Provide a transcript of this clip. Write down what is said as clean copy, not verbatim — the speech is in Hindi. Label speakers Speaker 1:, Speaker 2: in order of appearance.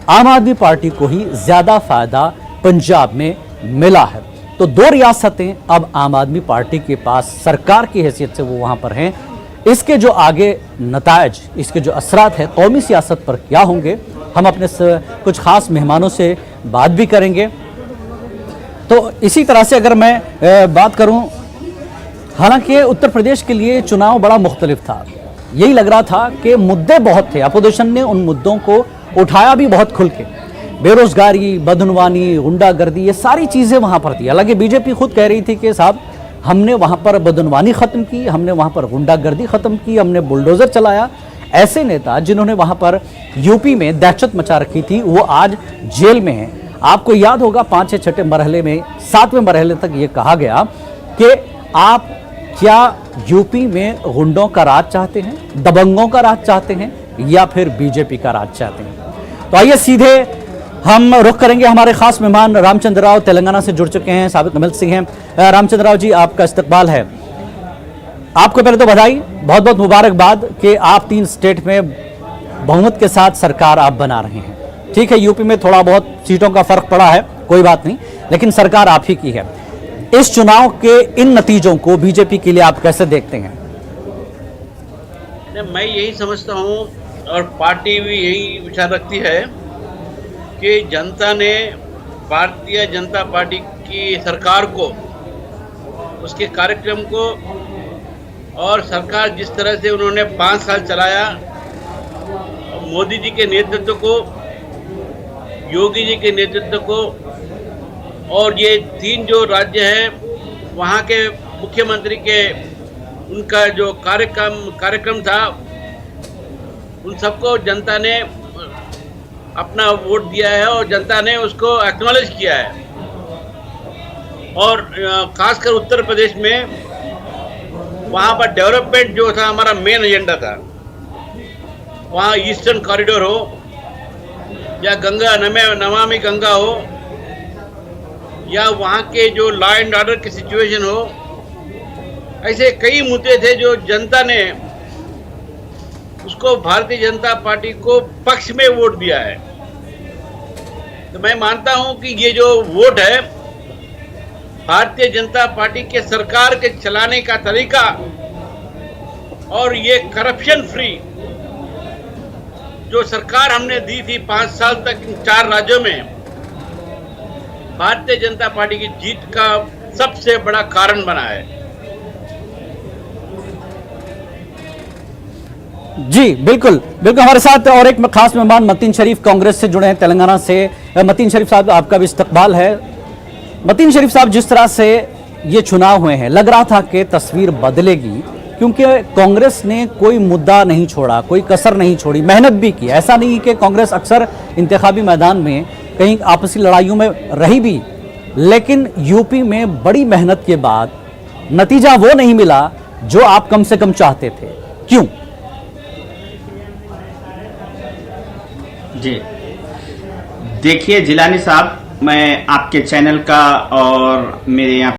Speaker 1: आम आदमी पार्टी को ही ज्यादा फायदा पंजाब में मिला है। तो 2 रियासतें अब आम आदमी पार्टी के पास सरकार की हैसियत से वो वहां पर हैं। इसके जो आगे नतायज, इसके जो असरात है कौमी सियासत पर क्या होंगे, हम अपने कुछ खास मेहमानों से बात भी करेंगे। तो इसी तरह से अगर मैं बात करूं, हालांकि उत्तर प्रदेश के लिए चुनाव बड़ा मुख्तलिफ था। यही लग रहा था कि मुद्दे बहुत थे, अपोजिशन ने उन मुद्दों को उठाया भी बहुत खुल के। बेरोजगारी, बदनवानी, गुंडागर्दी, ये सारी चीज़ें वहाँ पर थी। हालांकि बीजेपी खुद कह रही थी कि साहब हमने वहाँ पर बदनवानी ख़त्म की, हमने वहाँ पर गुंडागर्दी ख़त्म की, हमने बुलडोज़र चलाया। ऐसे नेता जिन्होंने वहाँ पर यूपी में दहशत मचा रखी थी वो आज जेल में हैं। आपको याद होगा 5 या 6 मरहले में, 7वें मरहले तक ये कहा गया कि आप क्या यूपी में गुंडों का राज चाहते हैं, दबंगों का राज चाहते हैं या फिर बीजेपी का राज चाहते हैं। तो आइए सीधे हम रुख करेंगे। हमारे खास मेहमान रामचंद्र राव तेलंगाना से जुड़ चुके हैं, साबित एमएलसी हैं। रामचंद्र राव जी, आपका इस्तकबाल है। आपको पहले तो बधाई, बहुत बहुत मुबारकबाद कि आप 3 स्टेट में बहुमत के साथ सरकार आप बना रहे हैं। ठीक है, यूपी में थोड़ा बहुत सीटों का फर्क पड़ा है, कोई बात नहीं, लेकिन सरकार आप ही की है। इस चुनाव के इन नतीजों को बीजेपी के लिए आप कैसे देखते हैं?
Speaker 2: मैं यही समझता हूं और पार्टी भी यही विचार रखती है कि जनता ने भारतीय जनता पार्टी की सरकार को, उसके कार्यक्रम को और सरकार जिस तरह से उन्होंने 5 साल चलाया, मोदी जी के नेतृत्व को, योगी जी के नेतृत्व को, और ये 3 जो राज्य हैं वहाँ के मुख्यमंत्री के उनका जो कार्यक्रम था, उन सबको जनता ने अपना वोट दिया है और जनता ने उसको एक्नॉलेज किया है। और खासकर उत्तर प्रदेश में वहाँ पर डेवलपमेंट जो था हमारा मेन एजेंडा था, वहाँ ईस्टर्न कॉरिडोर हो या गंगा नमामि गंगा हो या वहाँ के जो लॉ एंड ऑर्डर की सिचुएशन हो, ऐसे कई मुद्दे थे जो जनता ने उसको भारतीय जनता पार्टी को पक्ष में वोट दिया है। तो मैं मानता हूं कि ये जो वोट है भारतीय जनता पार्टी के सरकार के चलाने का तरीका और ये करप्शन फ्री जो सरकार हमने दी थी 5 साल तक 4 राज्यों में, भारतीय जनता पार्टी की जीत का सबसे बड़ा कारण बना है।
Speaker 1: जी बिल्कुल बिल्कुल, हमारे साथ और एक खास मेहमान मतीन शरीफ कांग्रेस से जुड़े हैं तेलंगाना से। मतीन शरीफ साहब, आपका भी इस्तकबाल है। मतीन शरीफ साहब, जिस तरह से ये चुनाव हुए हैं, लग रहा था कि तस्वीर बदलेगी, क्योंकि कांग्रेस ने कोई मुद्दा नहीं छोड़ा, कोई कसर नहीं छोड़ी, मेहनत भी की। ऐसा नहीं कि कांग्रेस अक्सर इंतखाबी मैदान में कहीं आपसी लड़ाइयों में रही भी, लेकिन यूपी में बड़ी मेहनत के बाद नतीजा वो नहीं मिला जो आप कम से कम चाहते थे। क्यों?
Speaker 3: जी देखिए जिलानी साहब, मैं आपके चैनल का और मेरे यहाँ